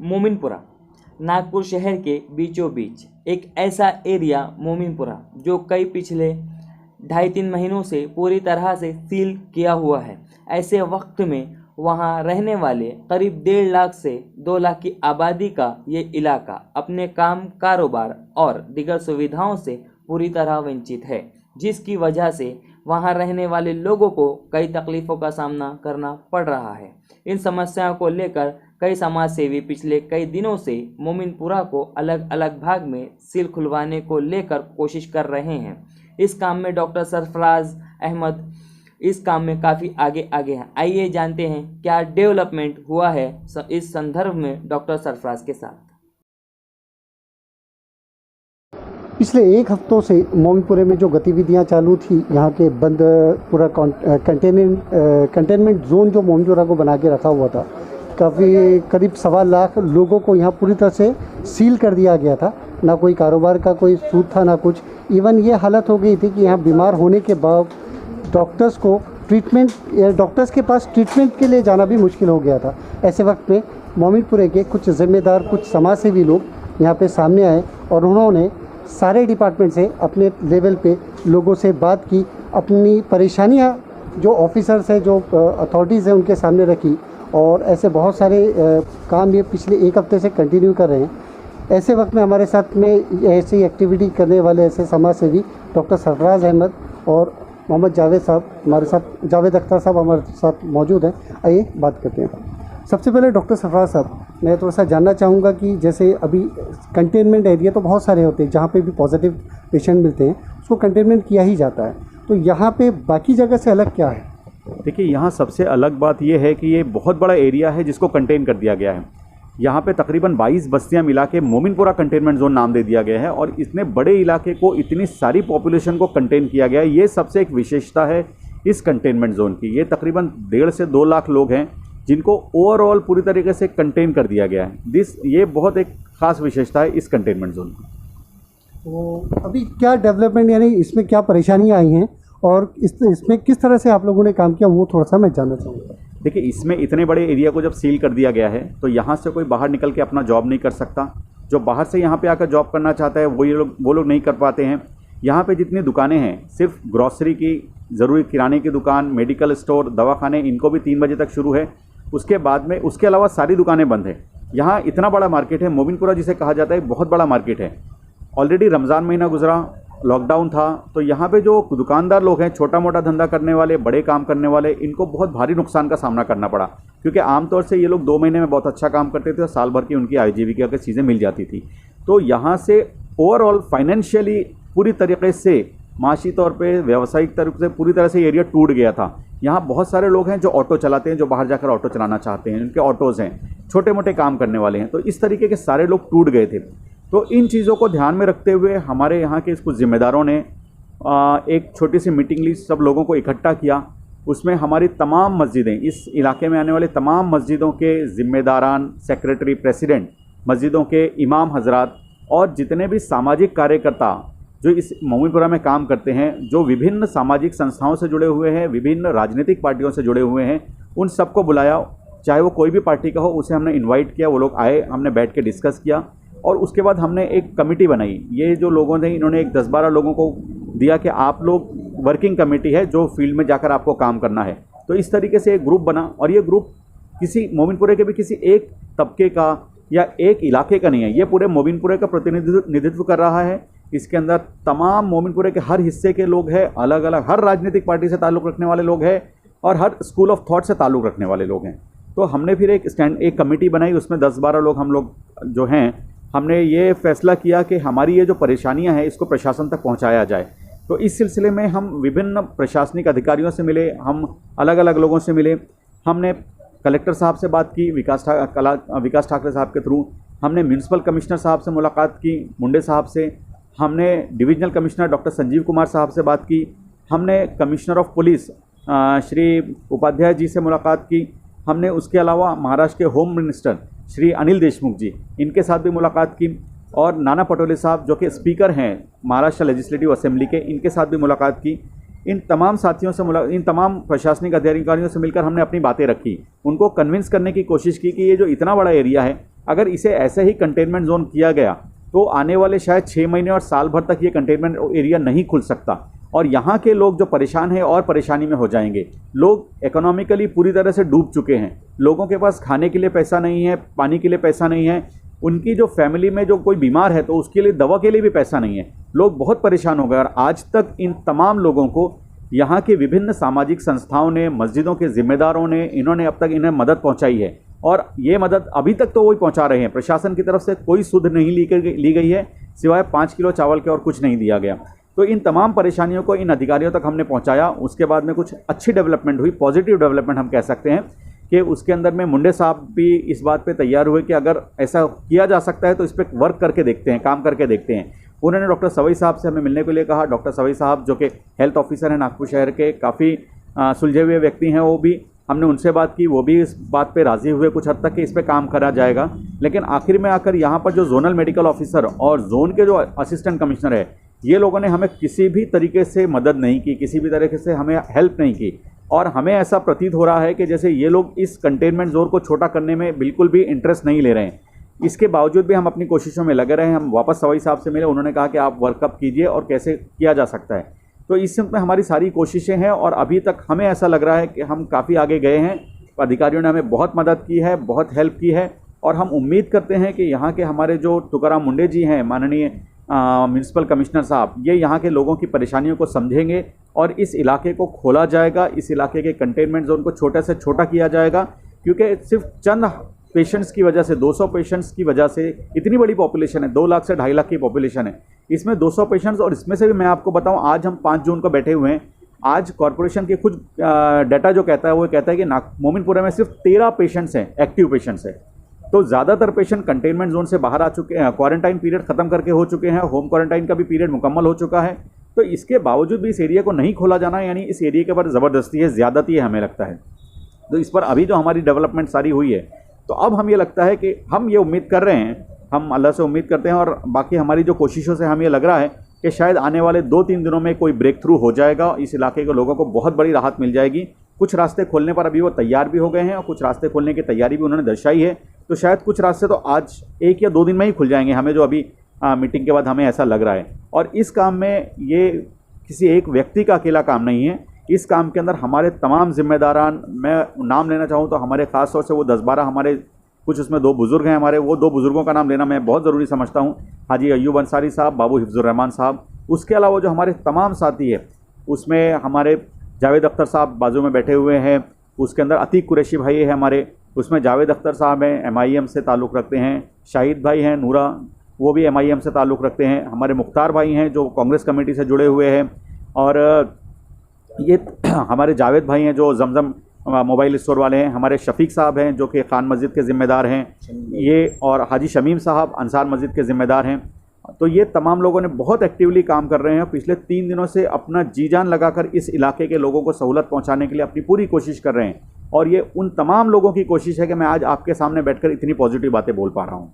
मोमिनपुरा नागपुर शहर के बीचों बीच एक ऐसा एरिया मोमिनपुरा जो कई पिछले 2.5-3 महीनों से पूरी तरह से सील किया हुआ है। ऐसे वक्त में वहां रहने वाले करीब 1.5 लाख से 2 लाख की आबादी का ये इलाका अपने काम कारोबार और दीगर सुविधाओं से पूरी तरह वंचित है, जिसकी वजह से वहां रहने वाले लोगों को कई तकलीफ़ों का सामना करना पड़ रहा है। इन समस्याओं को लेकर कई समाज सेवी पिछले कई दिनों से मोमिनपुरा को अलग अलग भाग में सील खुलवाने को लेकर कोशिश कर रहे हैं। इस काम में डॉक्टर सरफराज अहमद इस काम में काफ़ी आगे हैं। आइए जानते हैं क्या डेवलपमेंट हुआ है इस संदर्भ में डॉक्टर सरफराज के साथ। पिछले 1 हफ्तों से मोमिनपुरे में जो गतिविधियां चालू थी, यहाँ के बंद पूरा कंटेनमेंट जोन जो मोमिनपुरा को बना के रखा हुआ था, काफ़ी करीब 1.25 लाख लोगों को यहाँ पूरी तरह से सील कर दिया गया था। ना कोई कारोबार का कोई सूद था ना कुछ। इवन ये हालत हो गई थी कि यहाँ बीमार होने के बाद डॉक्टर्स के पास ट्रीटमेंट के लिए जाना भी मुश्किल हो गया था। ऐसे वक्त में मोमिनपुरे के कुछ जिम्मेदार, कुछ समाज सेवी लोग यहाँ पे सामने आए और उन्होंने सारे डिपार्टमेंट से अपने लेवल पे लोगों से बात की, अपनी परेशानियाँ जो ऑफिसर्स हैं, जो अथॉरिटीज़ हैं, उनके सामने रखी और ऐसे बहुत सारे काम ये पिछले 1 हफ्ते से कंटिन्यू कर रहे हैं। ऐसे वक्त में हमारे साथ में ऐसी एक्टिविटी करने वाले ऐसे समाज सेवी डॉक्टर सरफराज अहमद और मोहम्मद जावेद साहब हमारे साथ, जावेद अख्तर साहब हमारे साथ मौजूद हैं। आइए बात करते हैं। सबसे पहले डॉक्टर सरफराज साहब, मैं थोड़ा सा जानना चाहूँगा कि जैसे अभी कंटेनमेंट एरिया तो बहुत सारे होते हैं जहाँ पे भी पॉजिटिव पेशेंट मिलते हैं, उसको कंटेनमेंट किया ही जाता है, तो यहाँ पे बाकी जगह से अलग क्या है? देखिए, यहाँ सबसे अलग बात ये है कि ये बहुत बड़ा एरिया है जिसको कंटेन कर दिया गया है। यहाँ पे तकरीबन 22 बस्तियाँ मिला के मोमिनपुरा कंटेनमेंट जोन नाम दे दिया गया है और इतने बड़े इलाके को, इतनी सारी पॉपुलेशन को कंटेन किया गया है। ये सबसे एक विशेषता है इस कंटेनमेंट जोन की। ये तकरीबन 1.5 से 2 लाख लोग हैं जिनको ओवरऑल पूरी तरीके से कंटेन कर दिया गया है। ये बहुत एक ख़ास विशेषता है इस कंटेनमेंट जोन की। तो अभी क्या डेवलपमेंट, यानी इसमें क्या परेशानियाँ आई हैं और इसमें किस तरह से आप लोगों ने काम किया, वो थोड़ा सा मैं जानना चाहूँगा। देखिए, इसमें इतने बड़े एरिया को जब सील कर दिया गया है तो यहाँ से कोई बाहर निकल के अपना जॉब नहीं कर सकता। जो बाहर से यहाँ पे आकर जॉब करना चाहता है वो लोग नहीं कर पाते हैं। यहाँ पे जितनी दुकानें हैं, सिर्फ ग्रॉसरी की, ज़रूरी किराने की दुकान, मेडिकल स्टोर, दवाखाने, इनको भी 3 बजे तक शुरू है। उसके बाद में उसके अलावा सारी दुकानें बंद हैं। यहाँ इतना बड़ा मार्केट है मोमिनपुरा, जिसे कहा जाता है बहुत बड़ा मार्केट है। ऑलरेडी रमज़ान महीना गुजरा, लॉकडाउन था, तो यहाँ पे जो दुकानदार लोग हैं, छोटा मोटा धंधा करने वाले, बड़े काम करने वाले, इनको बहुत भारी नुकसान का सामना करना पड़ा, क्योंकि आमतौर से ये लोग 2 महीने में बहुत अच्छा काम करते थे और साल भर की उनकी आजीविका की चीज़ें मिल जाती थी। तो यहाँ से ओवरऑल फाइनेंशियली पूरी तरीके से, माशी तौर पे, व्यावसायिक तरफ से पूरी तरह से एरिया टूट गया था। यहाँ बहुत सारे लोग हैं जो ऑटो चलाते हैं, जो बाहर जाकर ऑटो चलाना चाहते हैं, उनके ऑटोज़ हैं, छोटे मोटे काम करने वाले हैं, तो इस तरीके के सारे लोग टूट गए थे। तो इन चीज़ों को ध्यान में रखते हुए हमारे यहाँ के कुछ जिम्मेदारों ने एक छोटी सी मीटिंग ली, सब लोगों को इकट्ठा किया। उसमें हमारी तमाम मस्जिदें, इस इलाके में आने वाले तमाम मस्जिदों के जिम्मेदारान, सेक्रेटरी, प्रेसिडेंट, मस्जिदों के इमाम हजरात और जितने भी सामाजिक कार्यकर्ता जो इस मोमिनपुरा में काम करते हैं, जो विभिन्न सामाजिक संस्थाओं से जुड़े हुए हैं, विभिन्न राजनीतिक पार्टियों से जुड़े हुए हैं, उन सबको बुलाया। चाहे वो कोई भी पार्टी का हो, उसे हमने इन्वाइट किया, वो लोग आए, हमने बैठ के डिस्कस किया और उसके बाद हमने एक कमेटी बनाई। ये जो लोगों ने, इन्होंने एक 10-12 लोगों को दिया कि आप लोग वर्किंग कमेटी है जो फील्ड में जाकर आपको काम करना है। तो इस तरीके से एक ग्रुप बना और ये ग्रुप किसी मोमिनपुरे के भी किसी एक तबके का या एक इलाके का नहीं है, ये पूरे मोमिनपुरे का प्रतिनिधित्व कर रहा है। इसके अंदर तमाम मोमिनपुरे के हर हिस्से के लोग हैं, अलग अलग हर राजनीतिक पार्टी से ताल्लुक़ रखने वाले लोग हैं और हर स्कूल ऑफ थॉट से ताल्लुक़ रखने वाले लोग हैं। तो हमने फिर एक कमेटी बनाई, उसमें 10-12 लोग हम लोग जो हैं, हमने ये फैसला किया कि हमारी ये जो परेशानियां हैं इसको प्रशासन तक पहुंचाया जाए। तो इस सिलसिले में हम विभिन्न प्रशासनिक अधिकारियों से मिले, हम अलग अलग लोगों से मिले। हमने कलेक्टर साहब से बात की, विकास ठाकरे साहब के थ्रू। हमने म्यूनसिपल कमिश्नर साहब से मुलाकात की, मुंडे साहब से। हमने divisional commissioner doctor Sanjeev Kumar साहब से बात की। हमने commissioner of police Shri Upadhyay ji से मुलाकात की। हमने उसके अलावा महाराष्ट्र के होम मिनिस्टर श्री अनिल देशमुख जी, इनके साथ भी मुलाकात की और नाना पटोले साहब जो कि स्पीकर हैं महाराष्ट्र लेजिस्लेटिव असेंबली के, इनके साथ भी मुलाकात की। इन तमाम साथियों से इन तमाम प्रशासनिक अधिकारियों से मिलकर हमने अपनी बातें रखी, उनको कन्विंस करने की कोशिश की कि ये जो इतना बड़ा एरिया है अगर इसे ऐसे ही कंटेनमेंट जोन किया गया तो आने वाले शायद 6 महीने और साल भर तक ये कंटेनमेंट एरिया नहीं खुल सकता, और यहाँ के लोग जो परेशान हैं और परेशानी में हो जाएंगे। लोग इकोनॉमिकली पूरी तरह से डूब चुके हैं, लोगों के पास खाने के लिए पैसा नहीं है, पानी के लिए पैसा नहीं है, उनकी जो फैमिली में जो कोई बीमार है तो उसके लिए दवा के लिए भी पैसा नहीं है। लोग बहुत परेशान हो गए, और आज तक इन तमाम लोगों को यहाँ के विभिन्न सामाजिक संस्थाओं ने, मस्जिदों के जिम्मेदारों ने, इन्होंने अब तक इन्हें मदद पहुँचाई है, और ये मदद अभी तक तो वही पहुँचा रहे हैं। प्रशासन की तरफ से कोई सुध नहीं ली गई है, सिवाय 5 किलो चावल के और कुछ नहीं दिया गया। तो इन तमाम परेशानियों को इन अधिकारियों तक हमने पहुंचाया। उसके बाद में कुछ अच्छी डेवलपमेंट हुई, पॉजिटिव डेवलपमेंट हम कह सकते हैं, कि उसके अंदर में मुंडे साहब भी इस बात पे तैयार हुए कि अगर ऐसा किया जा सकता है तो इस पर वर्क करके देखते हैं, काम करके देखते हैं। उन्होंने डॉक्टर सवई साहब से हमें मिलने के लिए कहा। डॉक्टर सवई साहब जो कि हेल्थ ऑफिसर हैं नागपुर शहर के, काफ़ी सुलझे हुए व्यक्ति हैं, वो भी हमने उनसे बात की, वो भी इस बात पे राज़ी हुए कुछ हद तक कि इस पे काम करा जाएगा। लेकिन आखिर में आकर यहाँ पर जो जोनल मेडिकल ऑफिसर और जोन के जो असिस्टेंट कमिश्नर है, ये लोगों ने हमें किसी भी तरीके से मदद नहीं की, किसी भी तरीके से हमें हेल्प नहीं की, और हमें ऐसा प्रतीत हो रहा है कि जैसे ये लोग इस कंटेनमेंट जोन को छोटा करने में बिल्कुल भी इंटरेस्ट नहीं ले रहे हैं। इसके बावजूद भी हम अपनी कोशिशों में लगे रहे हैं। हम वापस सवई साहब से मिले, उन्होंने कहा कि आप वर्कअप कीजिए और कैसे किया जा सकता है। तो इस समय हमारी सारी कोशिशें हैं, और अभी तक हमें ऐसा लग रहा है कि हम काफ़ी आगे गए हैं। अधिकारियों ने हमें बहुत मदद की है, बहुत हेल्प की है, और हम उम्मीद करते हैं कि यहाँ के हमारे जो तुकाराम मुंडे जी हैं, माननीय म्यूनसिपल कमिश्नर साहब, ये यहाँ के लोगों की परेशानियों को समझेंगे और इस इलाके को खोला जाएगा, इस इलाके के कंटेनमेंट जोन को छोटे से छोटा किया जाएगा। क्योंकि सिर्फ चंद पेशेंट्स की वजह से, 200 पेशेंट्स की वजह से, इतनी बड़ी पॉपुलेशन है, 2 लाख से 2.5 लाख की पॉपुलेशन है, इसमें 200 पेशेंट्स, और इसमें से भी मैं आपको बताऊं, आज हम 5 जून को बैठे हुए हैं। आज कॉरपोरेशन के खुद डाटा जो कहता है वो कहता है कि मोमिनपुरा में सिर्फ 13 पेशेंट्स हैं, एक्टिव पेशेंट्स हैं। तो ज़्यादातर पेशेंट कंटेनमेंट जोन से बाहर आ चुके हैं, क्वारंटाइन पीरियड ख़त्म करके हो चुके हैं, होम क्वारंटाइन का भी पीरियड मुकम्मल हो चुका है। तो इसके बावजूद भी इस एरिया को नहीं खोला जाना, यानी इस एरिया के ऊपर ज़बरदस्ती है, ज़्यादती है, हमें लगता है। तो इस पर अभी जो हमारी डेवलपमेंट सारी हुई है, तो अब हम ये लगता है कि हम ये उम्मीद कर रहे हैं, हम अल्लाह से उम्मीद करते हैं, और बाकी हमारी जो कोशिशों से हमें ये लग रहा है कि शायद आने वाले 2-3 दिनों में कोई ब्रेक थ्रू हो जाएगा, इस इलाके के लोगों को बहुत बड़ी राहत मिल जाएगी। कुछ रास्ते खोलने पर अभी वो तैयार भी हो गए हैं, और कुछ रास्ते खोलने की तैयारी भी उन्होंने दर्शाई है। तो शायद कुछ रास्ते तो आज 1 या 2 दिन में ही खुल जाएंगे, हमें जो अभी मीटिंग के बाद हमें ऐसा लग रहा है। और इस काम में ये किसी एक व्यक्ति का अकेला काम नहीं है, इस काम के अंदर हमारे तमाम जिम्मेदारान, मैं नाम लेना चाहूँ तो हमारे ख़ास तौर से वो 10-12 हमारे कुछ उसमें 2 बुज़ुर्ग हैं हमारे, वो 2 बुज़ुर्गों का नाम लेना मैं बहुत ज़रूरी समझता हूँ। हाजी अय्यूब अंसारी साहब, बाबू हिफ्जुर रहमान साहब, उसके अलावा जो हमारे तमाम साथी हैं, उसमें हमारे जावेद अख्तर साहब बाजू में बैठे हुए हैं, उसके अंदर अतीक कुरैशी भाई है हमारे, उसमें जावेद अख्तर साहब हैं, MIM से ताल्लुक़ रखते हैं, शाहिद भाई हैं नूरा, वो भी MIM से ताल्लुक़ रखते हैं, हमारे मुख्तार भाई हैं जो कांग्रेस कमेटी से जुड़े हुए हैं, और ये हमारे जावेद भाई हैं जो जमजम मोबाइल स्टोर वाले हैं, हमारे शफीक साहब हैं जो कि खान मस्जिद के ज़िम्मेदार हैं ये, और हाजी शमीम साहब अंसार मस्जिद के ज़िम्मेदार हैं। तो ये तमाम लोगों ने बहुत एक्टिवली काम कर रहे हैं, पिछले 3 दिनों से अपना जी जान लगाकर इस इलाके के लोगों को सहूलत पहुंचाने के लिए अपनी पूरी कोशिश कर रहे हैं, और ये उन तमाम लोगों की कोशिश है कि मैं आज आपके सामने बैठकर इतनी पॉजिटिव बातें बोल पा रहा हूँ।